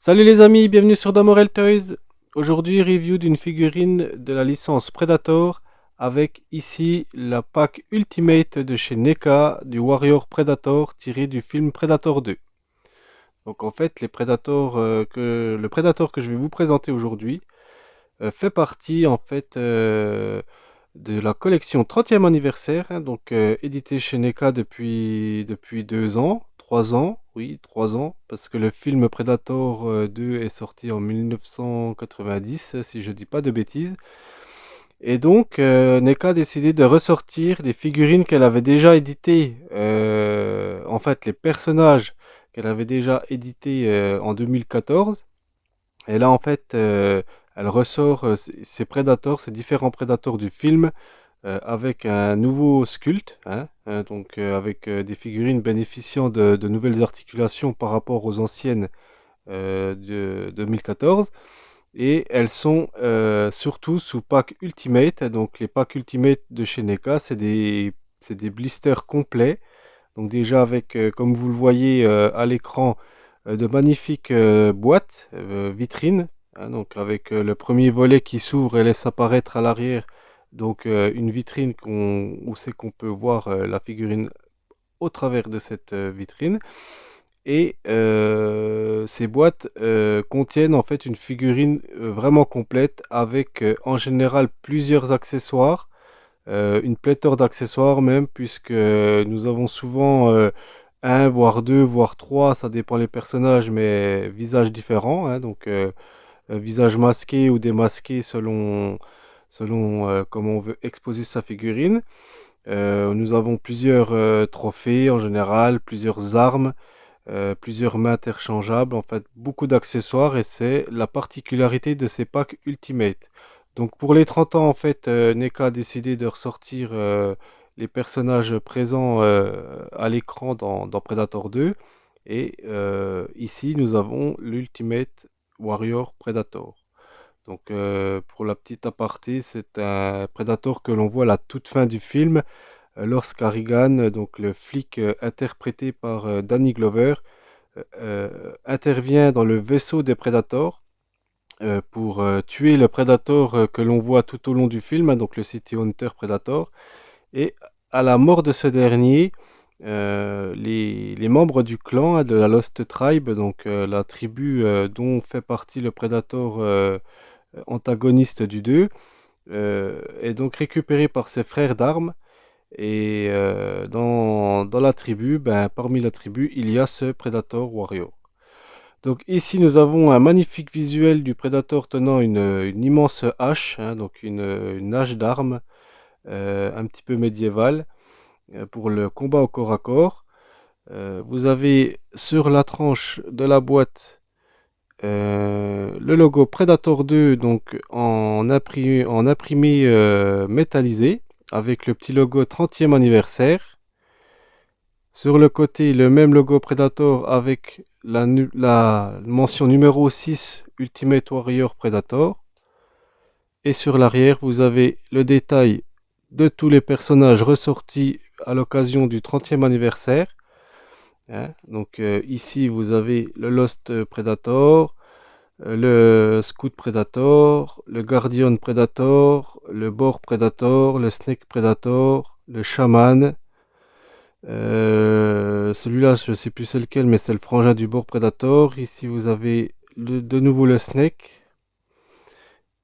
Salut les amis, bienvenue sur Damorel Toys. Aujourd'hui, review d'une figurine de la licence Predator avec ici la pack Ultimate de chez NECA du Warrior Predator tiré du film Predator 2. Donc en fait, le Predator que je vais vous présenter aujourd'hui fait partie en fait de la collection 30e anniversaire, hein, donc édité chez NECA depuis 2 ans, 3 ans, oui, 3 ans, parce que le film Predator 2 est sorti en 1990, si je dis pas de bêtises. Et donc, NECA a décidé de ressortir des figurines qu'elle avait déjà éditées, en fait, les personnages qu'elle avait déjà édités en 2014. Et là, en fait, elle ressort ces Predators, ces différents Predators du film, avec un nouveau sculpte, hein, donc avec des figurines bénéficiant de nouvelles articulations par rapport aux anciennes de 2014. Et elles sont surtout sous pack Ultimate. Donc les packs Ultimate de chez NECA, c'est des blisters complets. Donc déjà avec, comme vous le voyez à l'écran, de magnifiques boîtes, vitrines, hein, donc avec le premier volet qui s'ouvre et laisse apparaître à l'arrière, donc une vitrine où c'est qu'on peut voir la figurine au travers de cette vitrine. Et ces boîtes contiennent en fait une figurine vraiment complète avec en général plusieurs accessoires, une pléthore d'accessoires même, puisque nous avons souvent un, voire deux, voire trois, ça dépend les personnages, mais visages différents, hein, donc visage masqué ou démasqué selon comment on veut exposer sa figurine. Nous avons plusieurs trophées en général, plusieurs armes, plusieurs mains interchangeables, en fait beaucoup d'accessoires et c'est la particularité de ces packs Ultimate. Donc pour les 30 ans, en fait, NECA a décidé de ressortir les personnages présents à l'écran dans Predator 2. Et ici, nous avons l'Ultimate Warrior Predator. Donc pour la petite aparté, c'est un Predator que l'on voit à la toute fin du film, lorsqu'Harrigan, donc le flic interprété par Danny Glover, intervient dans le vaisseau des Predators pour tuer le Predator que l'on voit tout au long du film, hein, donc le City Hunter Predator. Et à la mort de ce dernier, les membres du clan, hein, de la Lost Tribe, donc la tribu dont fait partie le Predator antagoniste du 2, est donc récupéré par ses frères d'armes. Et dans la tribu, ben, parmi la tribu, il y a ce Predator Warrior. Donc ici, nous avons un magnifique visuel du Predator tenant une immense hache, hein, donc une hache d'armes un petit peu médiévale pour le combat au corps à corps. Vous avez sur la tranche de la boîte le logo Predator 2, donc en imprimé métallisé, avec le petit logo 30e anniversaire. Sur le côté, le même logo Predator avec la mention numéro 6 Ultimate Warrior Predator. Et sur l'arrière, vous avez le détail de tous les personnages ressortis à l'occasion du 30e anniversaire, hein. Donc ici, vous avez le Lost Predator, le Scout Predator, le Guardian Predator, le Boar Predator, le Snake Predator, le Shaman. Celui-là, je ne sais plus c'est lequel, mais c'est le frangin du Boar Predator. Ici, vous avez de nouveau le Snake.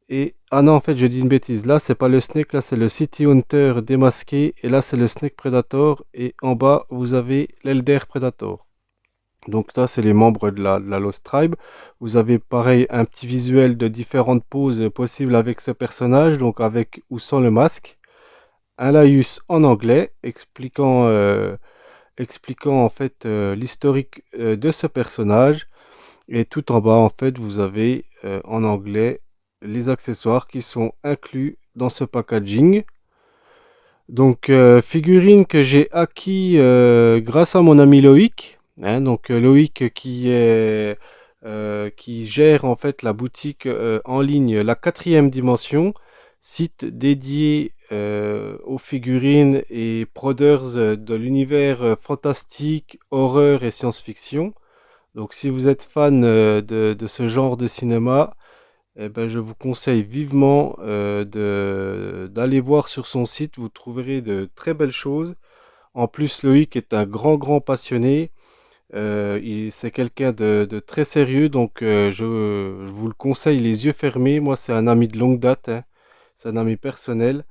Et ah non, en fait, je dis une bêtise. Là, c'est pas le Snake, là, c'est le City Hunter démasqué. Et là, c'est le Snake Predator. Et en bas, vous avez l'Elder Predator. Donc là, c'est les membres de la Lost Tribe. Vous avez pareil un petit visuel de différentes poses possibles avec ce personnage, donc avec ou sans le masque. Un laïus en anglais expliquant en fait l'historique de ce personnage. Et tout en bas, en fait, vous avez en anglais les accessoires qui sont inclus dans ce packaging. Donc, figurine que j'ai acquis grâce à mon ami Loïc, hein, donc Loïc qui gère en fait la boutique en ligne La Quatrième Dimension, site dédié aux figurines et prodeurs de l'univers fantastique, horreur et science-fiction. Donc si vous êtes fan de ce genre de cinéma, eh ben, je vous conseille vivement d'aller voir sur son site, vous trouverez de très belles choses. En plus, Loïc est un grand passionné. C'est quelqu'un de très sérieux, donc je vous le conseille les yeux fermés. Moi, c'est un ami de longue date, hein. C'est un ami personnel.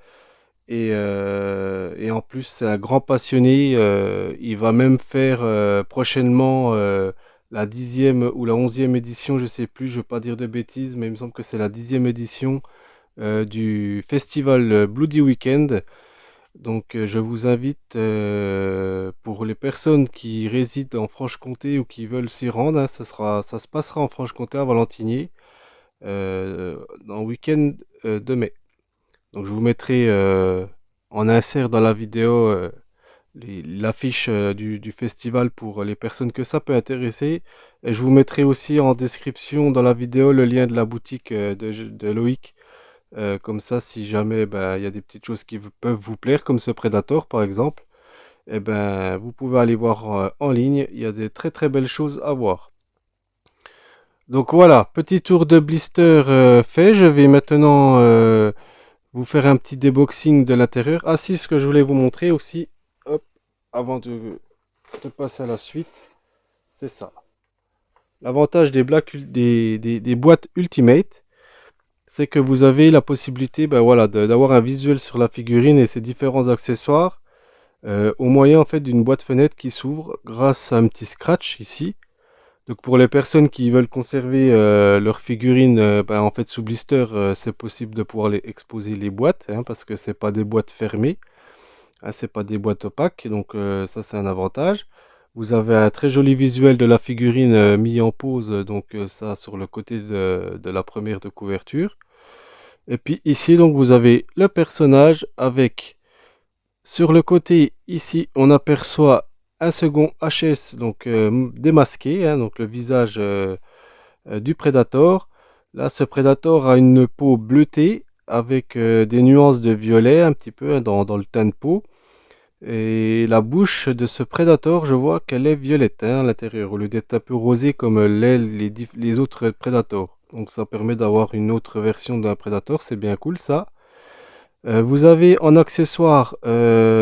Et en plus, c'est un grand passionné. Il va même faire prochainement la 10e ou la 11e édition, je sais plus, je ne veux pas dire de bêtises, mais il me semble que c'est la 10e édition du festival Bloody Weekend. Donc, je vous invite, pour les personnes qui résident en Franche-Comté ou qui veulent s'y rendre, hein, ça se passera en Franche-Comté à Valentinier, dans le week-end de mai. Donc, je vous mettrai en insert dans la vidéo l'affiche du festival pour les personnes que ça peut intéresser. Et je vous mettrai aussi en description dans la vidéo le lien de la boutique de Loïc. Comme ça, si jamais ben, il y a des petites choses qui peuvent vous plaire, comme ce Predator par exemple, eh ben, vous pouvez aller voir en ligne. Il y a des très belles choses à voir. Donc voilà, petit tour de blister fait. Je vais maintenant vous faire un petit déboxing de l'intérieur. Ah si, ce que je voulais vous montrer aussi, hop, avant de passer à la suite, c'est ça. L'avantage des boîtes Ultimate, c'est que vous avez la possibilité ben voilà, d'avoir un visuel sur la figurine et ses différents accessoires au moyen en fait d'une boîte fenêtre qui s'ouvre grâce à un petit scratch ici. Donc pour les personnes qui veulent conserver leurs figurines ben, en fait sous blister, c'est possible de pouvoir exposer les boîtes hein, parce que c'est pas des boîtes fermées, hein, c'est pas des boîtes opaques, donc ça c'est un avantage. Vous avez un très joli visuel de la figurine mis en pose, donc ça sur le côté de la première de couverture. Et puis ici, donc, vous avez le personnage avec, sur le côté, ici, on aperçoit un second HS, donc démasqué, hein, donc le visage du Predator. Là, ce Predator a une peau bleutée avec des nuances de violet un petit peu hein, dans le teint de peau. Et la bouche de ce Predator, je vois qu'elle est violette hein, à l'intérieur, au lieu d'être un peu rosée comme les autres Predators. Donc ça permet d'avoir une autre version d'un Predator, c'est bien cool ça. Vous avez en accessoire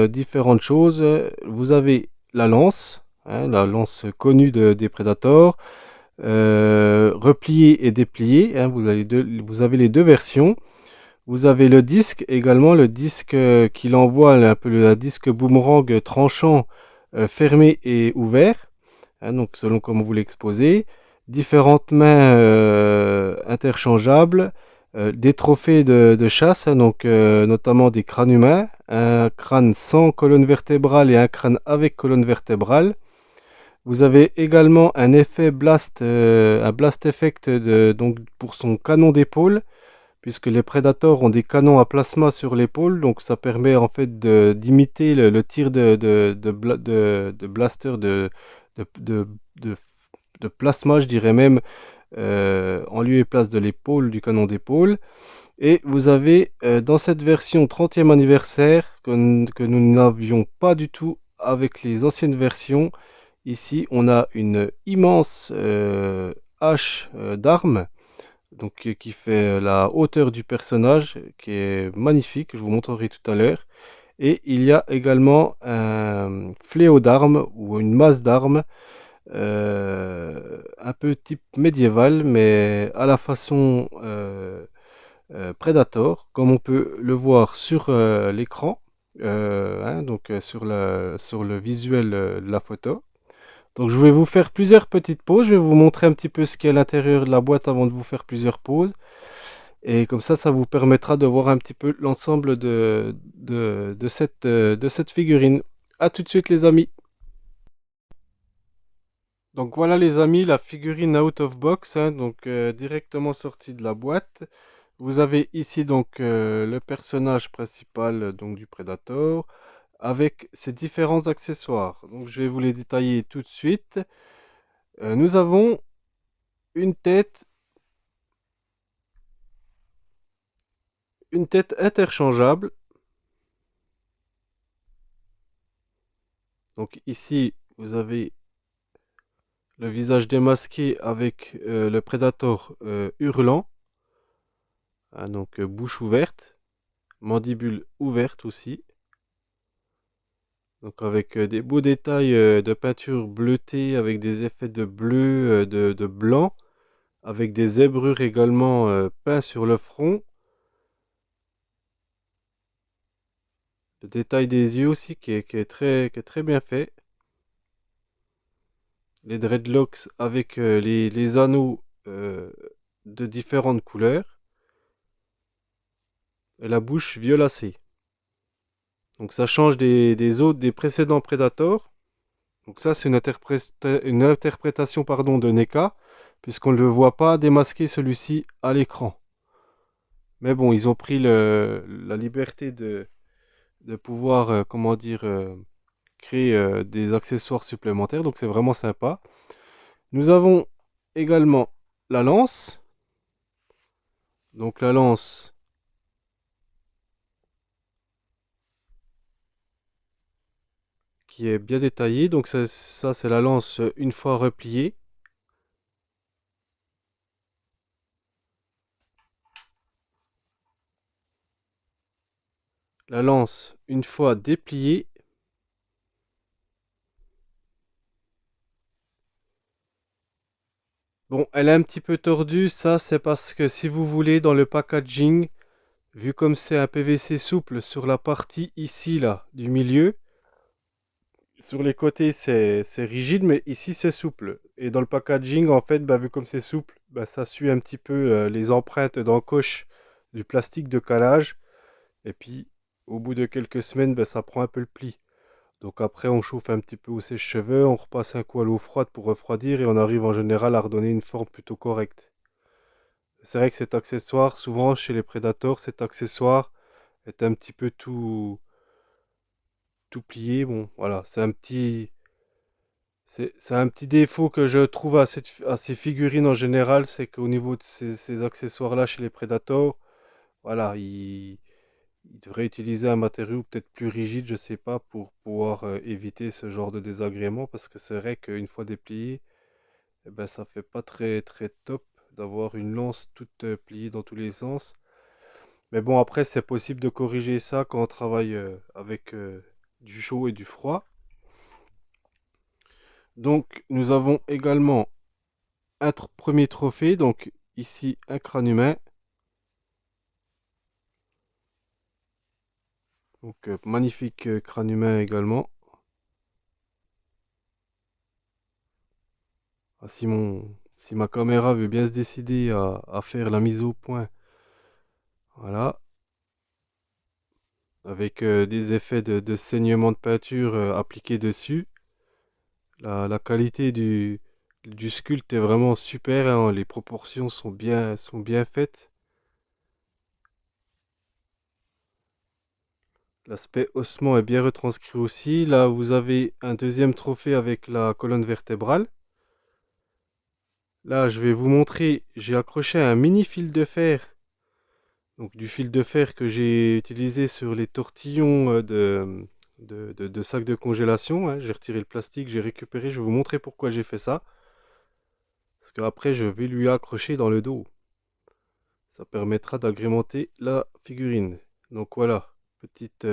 différentes choses. Vous avez la lance, hein, la lance connue des Predators, repliée et dépliée, hein, vous avez les deux versions. Vous avez le disque également, le disque qu'il envoie, un peu le disque boomerang tranchant, fermé et ouvert, hein, donc selon comment vous l'exposez. Différentes mains interchangeables, des trophées de chasse, hein, donc notamment des crânes humains, un crâne sans colonne vertébrale et un crâne avec colonne vertébrale. Vous avez également un effet blast, un blast effect donc pour son canon d'épaule puisque les Predators ont des canons à plasma sur l'épaule, donc ça permet en fait d'imiter le tir de blaster de, de- de- de plasma, je dirais même, en lieu et place de l'épaule, du canon d'épaule. Et vous avez dans cette version 30e anniversaire, que nous n'avions pas du tout avec les anciennes versions, ici on a une immense hache d'armes donc qui fait la hauteur du personnage, qui est magnifique, je vous montrerai tout à l'heure. Et il y a également un fléau d'armes ou une masse d'armes, un peu type médiéval, mais à la façon Predator, comme on peut le voir sur l'écran, hein, donc sur le visuel de la photo. Donc je vais vous faire plusieurs petites pauses, je vais vous montrer un petit peu ce qu'il y a à l'intérieur de la boîte avant de vous faire plusieurs pauses. Et comme ça vous permettra de voir un petit peu l'ensemble de cette figurine. A tout de suite les amis. Donc voilà les amis, la figurine out of box, hein, donc directement sortie de la boîte. Vous avez ici donc le personnage principal donc du Predator avec ses différents accessoires. Donc je vais vous les détailler tout de suite. Nous avons une tête, une tête interchangeable. Donc ici vous avez Le visage démasqué avec le Predator hurlant, hein, donc bouche ouverte, mandibule ouverte aussi. Donc avec des beaux détails de peinture bleutée avec des effets de bleu, de blanc, avec des zèbrures également peints sur le front. Le détail des yeux aussi qui est très bien fait. Les dreadlocks avec les anneaux de différentes couleurs. Et la bouche violacée. Donc ça change des autres, des précédents Predators. Donc ça, c'est une interprétation pardon, de NECA, puisqu'on ne le voit pas démasquer celui-ci à l'écran. Mais bon, ils ont pris la liberté de pouvoir, comment dire, créer des accessoires supplémentaires, donc c'est vraiment sympa. Nous avons également la lance. Donc la lance qui est bien détaillée. Donc ça c'est la lance une fois repliée. La lance une fois dépliée. Bon, elle est un petit peu tordue, ça c'est parce que si vous voulez dans le packaging, vu comme c'est un PVC souple sur la partie ici là du milieu, sur les côtés c'est rigide mais ici c'est souple. Et dans le packaging en fait, bah, vu comme c'est souple, bah, ça suit un petit peu les empreintes d'encoche du plastique de calage. Et puis au bout de quelques semaines, bah, ça prend un peu le pli. Donc après on chauffe un petit peu au sèche-cheveux, on repasse un coup à l'eau froide pour refroidir et on arrive en général à redonner une forme plutôt correcte. C'est vrai que cet accessoire, souvent chez les prédateurs, cet accessoire est un petit peu tout plié. Bon, voilà, c'est un petit défaut que je trouve à ces figurines en général, c'est qu'au niveau de ces accessoires-là chez les prédateurs, voilà, ils devraient utiliser un matériau peut-être plus rigide, je sais pas, pour pouvoir éviter ce genre de désagrément, parce que c'est vrai qu'une fois déplié, eh ben, ça fait pas très très top d'avoir une lance toute pliée dans tous les sens. Mais bon, après, c'est possible de corriger ça quand on travaille avec du chaud et du froid. Donc, nous avons également un premier trophée. Donc, ici, un crâne humain. Donc, magnifique crâne humain également. Ah, si ma caméra veut bien se décider à faire la mise au point, voilà, avec des effets de saignement de peinture appliqués dessus. La qualité du sculpte est vraiment super, hein. Les proportions sont bien faites. L'aspect ossement est bien retranscrit aussi. Là, vous avez un deuxième trophée avec la colonne vertébrale. Là, je vais vous montrer, j'ai accroché un mini fil de fer. Donc du fil de fer que j'ai utilisé sur les tortillons de sacs de congélation, hein. J'ai retiré le plastique, j'ai récupéré. Je vais vous montrer pourquoi j'ai fait ça. Parce qu'après, je vais lui accrocher dans le dos. Ça permettra d'agrémenter la figurine. Donc voilà, petite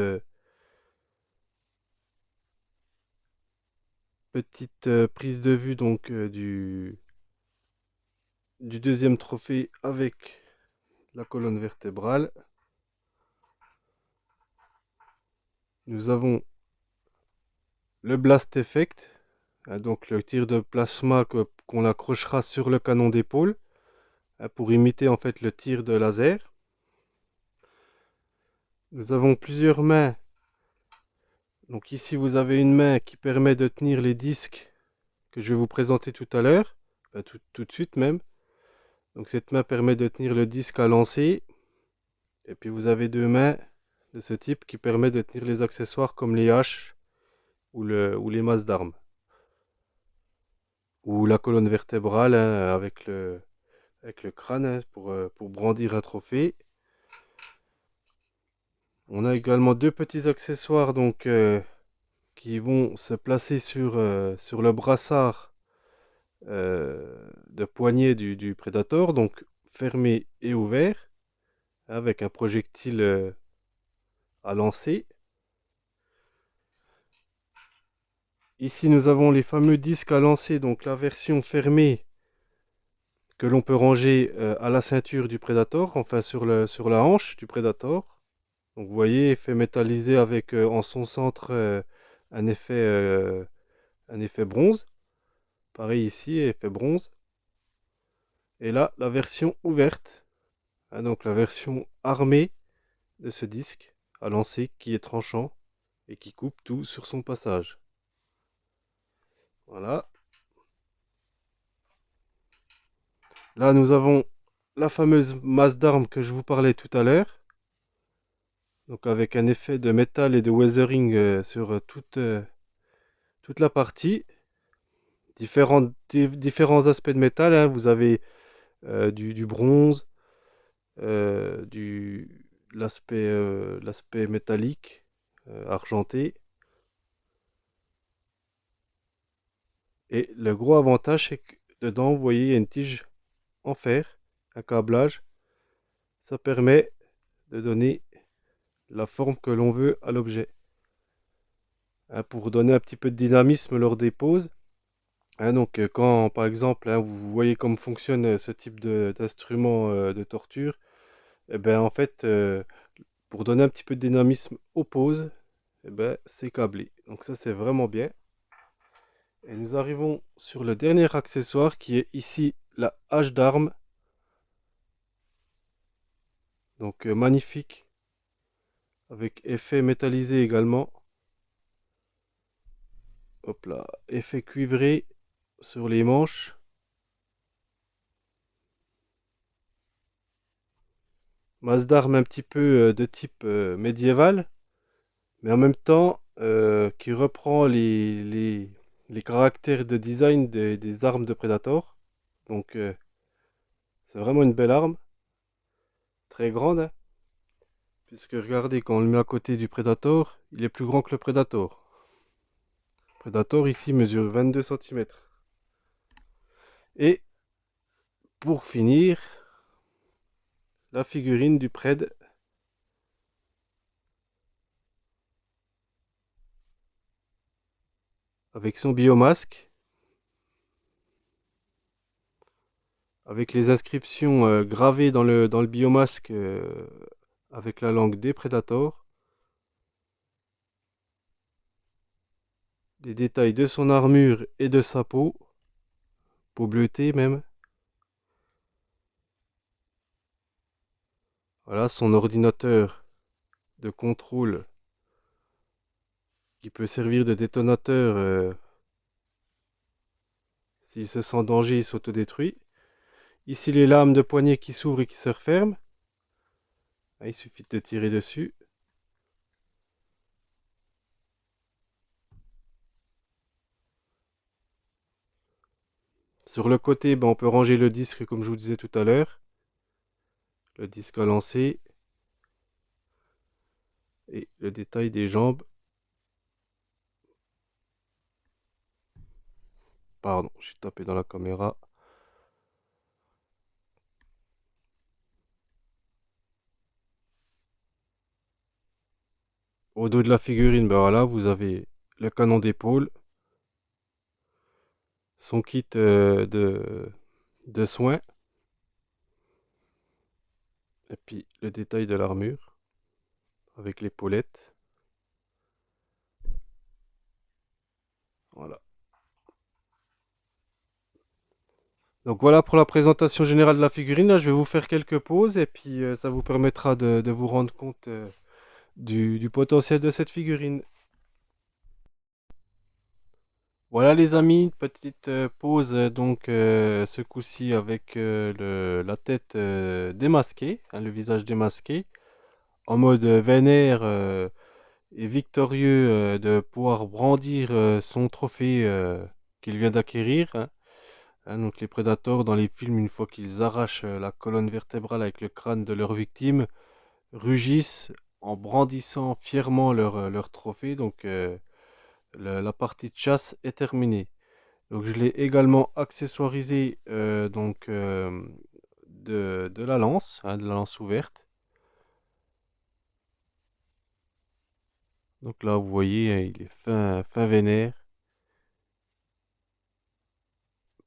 prise de vue donc du deuxième trophée avec la colonne vertébrale. Nous avons le Blast Effect, hein, donc le tir de plasma qu'on accrochera sur le canon d'épaule, hein, pour imiter en fait le tir de laser. Nous avons plusieurs mains. Donc ici vous avez une main qui permet de tenir les disques que je vais vous présenter tout à l'heure, tout de suite même. Donc cette main permet de tenir le disque à lancer. Et puis vous avez deux mains de ce type qui permet de tenir les accessoires comme les haches ou les masses d'armes. Ou la colonne vertébrale, hein, avec le crâne, hein, pour brandir un trophée. On a également deux petits accessoires donc, qui vont se placer sur le brassard de poignet du Predator, donc fermé et ouvert, avec un projectile à lancer. Ici, nous avons les fameux disques à lancer, donc la version fermée que l'on peut ranger à la ceinture du Predator, enfin sur la hanche du Predator. Donc vous voyez, effet métallisé avec en son centre un effet, euh, un effet bronze. Pareil ici, effet bronze. Et là, la version ouverte, hein, donc la version armée de ce disque à lancer qui est tranchant et qui coupe tout sur son passage. Voilà. Là, nous avons la fameuse masse d'armes que je vous parlais tout à l'heure. Donc avec un effet de métal et de weathering sur toute la partie. Différents aspects de métal, hein. Vous avez du bronze, l'aspect métallique, argenté. Et le gros avantage, c'est que dedans, vous voyez, il y a une tige en fer, un câblage. Ça permet de donner la forme que l'on veut à l'objet. Hein, pour donner un petit peu de dynamisme lors des poses. Hein, donc quand, par exemple, hein, vous voyez comment fonctionne ce type d'instrument de torture, et ben en fait, pour donner un petit peu de dynamisme aux poses, eh ben, c'est câblé. Donc ça, c'est vraiment bien. Et nous arrivons sur le dernier accessoire qui est ici la hache d'arme. Donc magnifique, avec effet métallisé également. Hop là, effet cuivré sur les manches. Masse d'armes un petit peu de type médiéval, mais en même temps qui reprend les caractères de design des armes de Predator. Donc c'est vraiment une belle arme, très grande, hein, puisque regardez, quand on le met à côté du Predator, il est plus grand que le Predator. Le Predator ici mesure 22 cm. Et pour finir, la figurine du Pred avec son biomasque, avec les inscriptions gravées dans le biomasque avec la langue des Predators, les détails de son armure et de sa peau bleutée même. Voilà son ordinateur de contrôle qui peut servir de détonateur s'il se sent en danger, il s'autodétruit. Ici les lames de poignet qui s'ouvrent et qui se referment. Il suffit de tirer dessus. Sur le côté, ben, on peut ranger le disque comme je vous disais tout à l'heure. Le disque à lancer. Et le détail des jambes. Pardon, je suis tapé dans la caméra. Au dos de la figurine, ben voilà, vous avez le canon d'épaule, son kit de soins, et puis le détail de l'armure avec l'épaulette. Voilà. Donc voilà pour la présentation générale de la figurine. Là, je vais vous faire quelques pauses et puis ça vous permettra de vous rendre compte du potentiel de cette figurine. Voilà les amis, petite pause donc ce coup-ci avec la tête démasquée, hein, le visage démasqué, en mode vénère et victorieux de pouvoir brandir son trophée qu'il vient d'acquérir. Hein. Hein, donc les prédateurs dans les films, une fois qu'ils arrachent la colonne vertébrale avec le crâne de leur victime, rugissent en brandissant fièrement leur trophée. Donc la partie de chasse est terminée. Donc je l'ai également accessoirisé de la lance, hein, de la lance ouverte. Donc là vous voyez, hein, il est fin vénère.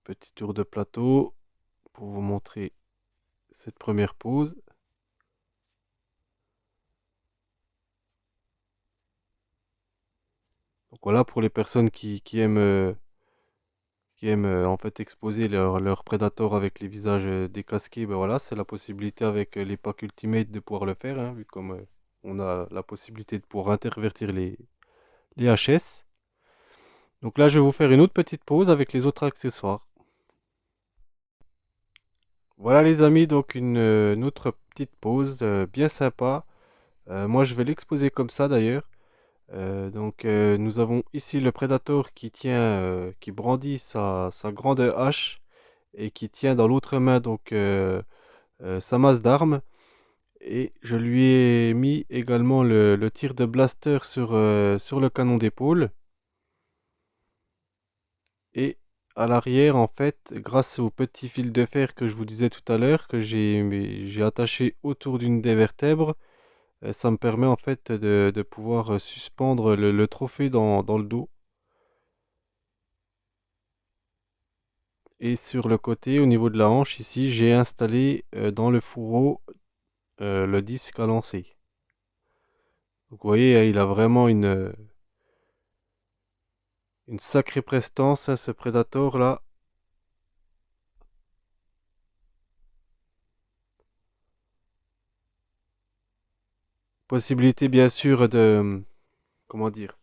Petit tour de plateau pour vous montrer cette première pose. Donc voilà pour les personnes qui aiment en fait exposer leur Predator avec les visages décasqués, ben voilà, c'est la possibilité avec les packs Ultimate de pouvoir le faire, hein, vu comme on a la possibilité de pouvoir intervertir les HS. Donc là, je vais vous faire une autre petite pause avec les autres accessoires. Voilà les amis, donc une autre petite pause bien sympa. Moi, je vais l'exposer comme ça d'ailleurs. Nous avons ici le Predator qui brandit sa grande hache et qui tient dans l'autre main sa masse d'armes. Et je lui ai mis également le tir de blaster sur le canon d'épaule. Et à l'arrière, en fait, grâce au petit fil de fer que je vous disais tout à l'heure, que j'ai attaché autour d'une des vertèbres, ça me permet en fait de pouvoir suspendre le trophée dans le dos. Et sur le côté, au niveau de la hanche, ici, j'ai installé dans le fourreau le disque à lancer. Donc, vous voyez, hein, il a vraiment une sacrée prestance, hein, ce Predator là. Possibilité bien sûr comment dire,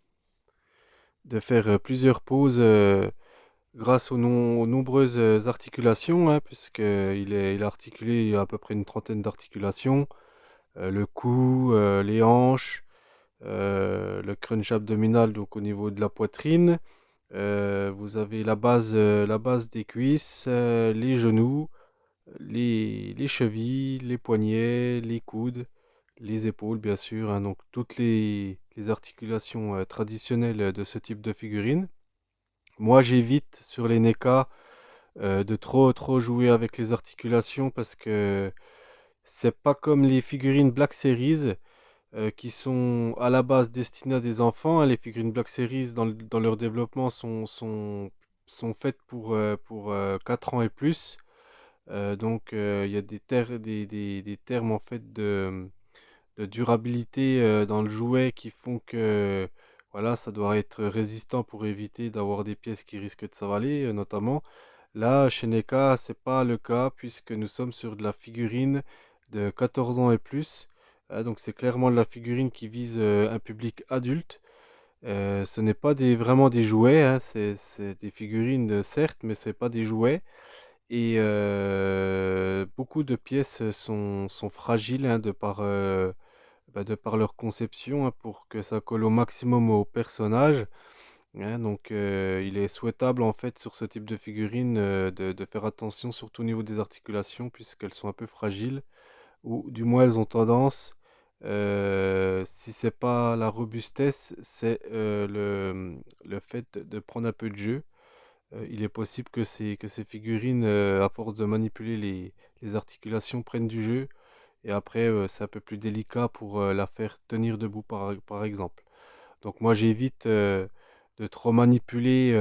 de faire plusieurs poses grâce aux nombreuses articulations, hein, puisqu'il est articulé à peu près une trentaine d'articulations. Le cou, les hanches, le crunch abdominal donc au niveau de la poitrine. Vous avez la base des cuisses, les genoux, les chevilles, les poignets, les coudes, les épaules bien sûr, hein, donc toutes les articulations traditionnelles de ce type de figurine. Moi j'évite sur les NECA de trop jouer avec les articulations parce que c'est pas comme les figurines Black Series qui sont à la base destinées à des enfants, hein. Les figurines Black Series dans leur développement sont faites pour 4 ans et plus. Il y a des termes en fait de durabilité dans le jouet qui font que voilà, ça doit être résistant pour éviter d'avoir des pièces qui risquent de s'avaler, notamment. Là, chez NECA, c'est pas le cas puisque nous sommes sur de la figurine de 14 ans et plus. Donc c'est clairement de la figurine qui vise un public adulte. Ce n'est pas vraiment des jouets, hein, c'est des figurines certes, mais c'est pas des jouets. Et beaucoup de pièces sont fragiles, hein, de par leur conception, hein, pour que ça colle au maximum au personnage. Hein. Il est souhaitable en fait sur ce type de figurine de faire attention surtout au niveau des articulations puisqu'elles sont un peu fragiles ou du moins elles ont tendance, si c'est pas la robustesse, c'est le fait de prendre un peu de jeu. Il est possible que ces figurines, à force de manipuler les articulations, prennent du jeu et après c'est un peu plus délicat pour la faire tenir debout par exemple. Donc moi j'évite de trop manipuler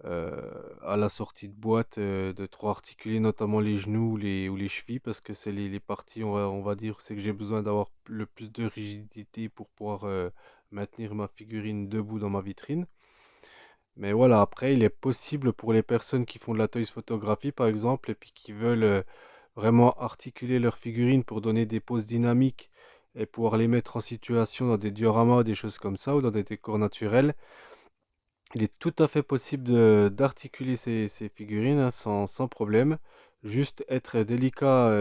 à la sortie de boîte, de trop articuler notamment les genoux ou les chevilles parce que c'est les parties, on va dire, c'est que j'ai besoin d'avoir le plus de rigidité pour pouvoir maintenir ma figurine debout dans ma vitrine. Mais voilà, après, il est possible pour les personnes qui font de la toys photographie, par exemple, et puis qui veulent vraiment articuler leurs figurines pour donner des poses dynamiques et pouvoir les mettre en situation dans des dioramas, des choses comme ça, ou dans des décors naturels. Il est tout à fait possible d'articuler ces figurines hein, sans problème. Juste être délicat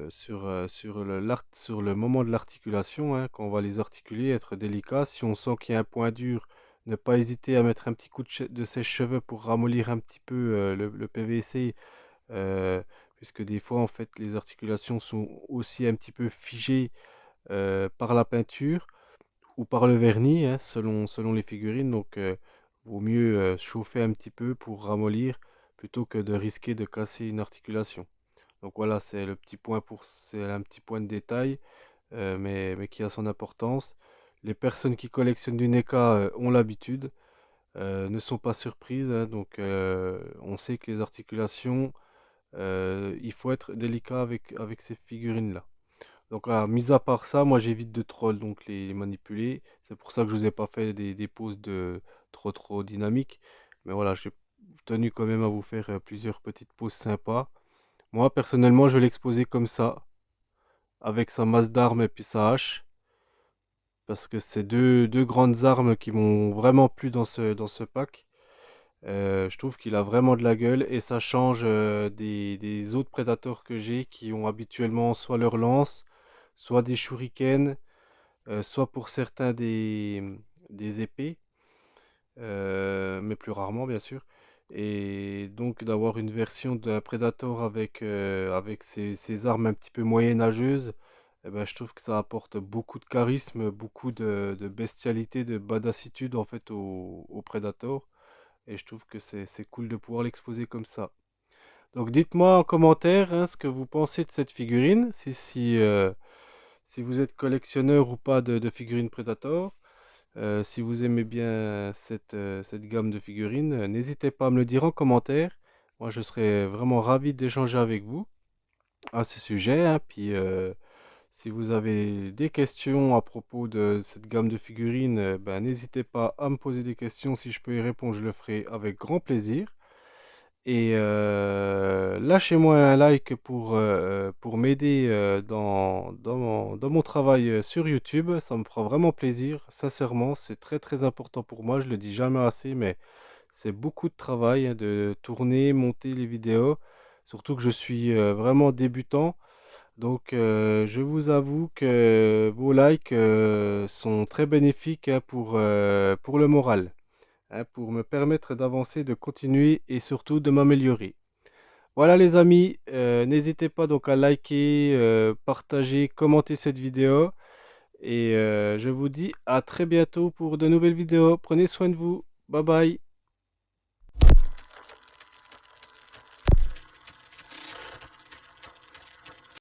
sur le moment de l'articulation, hein, quand on va les articuler, être délicat. Si on sent qu'il y a un point dur, ne pas hésiter à mettre un petit coup de sèche-cheveux pour ramollir un petit peu le PVC, euh, puisque des fois, en fait, les articulations sont aussi un petit peu figées par la peinture ou par le vernis, hein, selon les figurines. Vaut mieux chauffer un petit peu pour ramollir plutôt que de risquer de casser une articulation. Donc voilà, c'est un petit point de détail, mais qui a son importance. Les personnes qui collectionnent du NECA ont l'habitude, ne sont pas surprises, hein, donc on sait que les articulations, il faut être délicat avec ces figurines-là. Donc voilà, mis à part ça, moi j'évite de trop donc les manipuler. C'est pour ça que je vous ai pas fait des poses de trop dynamiques. Mais voilà, j'ai tenu quand même à vous faire plusieurs petites poses sympas. Moi personnellement, je vais l'exposer comme ça, avec sa masse d'armes et puis sa hache, parce que c'est deux grandes armes qui m'ont vraiment plu dans ce pack. Je trouve qu'il a vraiment de la gueule et ça change des autres prédateurs que j'ai qui ont habituellement soit leur lance, soit des shurikens, soit pour certains des épées, mais plus rarement bien sûr. Et donc d'avoir une version d'un Predator avec ses armes un petit peu moyenâgeuses, eh ben, je trouve que ça apporte beaucoup de charisme, beaucoup de bestialité, de badassitude en fait au Predator. Et je trouve que c'est cool de pouvoir l'exposer comme ça. Donc dites-moi en commentaire hein, ce que vous pensez de cette figurine, si vous êtes collectionneur ou pas de figurines Predator. Si vous aimez bien cette gamme de figurines, n'hésitez pas à me le dire en commentaire. Moi, je serais vraiment ravi d'échanger avec vous à ce sujet, hein. Puis, si vous avez des questions à propos de cette gamme de figurines, ben, n'hésitez pas à me poser des questions. Si je peux y répondre, je le ferai avec grand plaisir. Et lâchez-moi un like pour m'aider dans mon travail sur YouTube. Ça me fera vraiment plaisir. Sincèrement, c'est très important pour moi. Je le dis jamais assez, mais c'est beaucoup de travail hein, de tourner, monter les vidéos. Surtout que je suis vraiment débutant. Donc je vous avoue que vos likes sont très bénéfiques hein, pour le moral, hein, pour me permettre d'avancer, de continuer et surtout de m'améliorer. Voilà les amis, n'hésitez pas donc à liker, partager, commenter cette vidéo et je vous dis à très bientôt pour de nouvelles vidéos. Prenez soin de vous. Bye bye.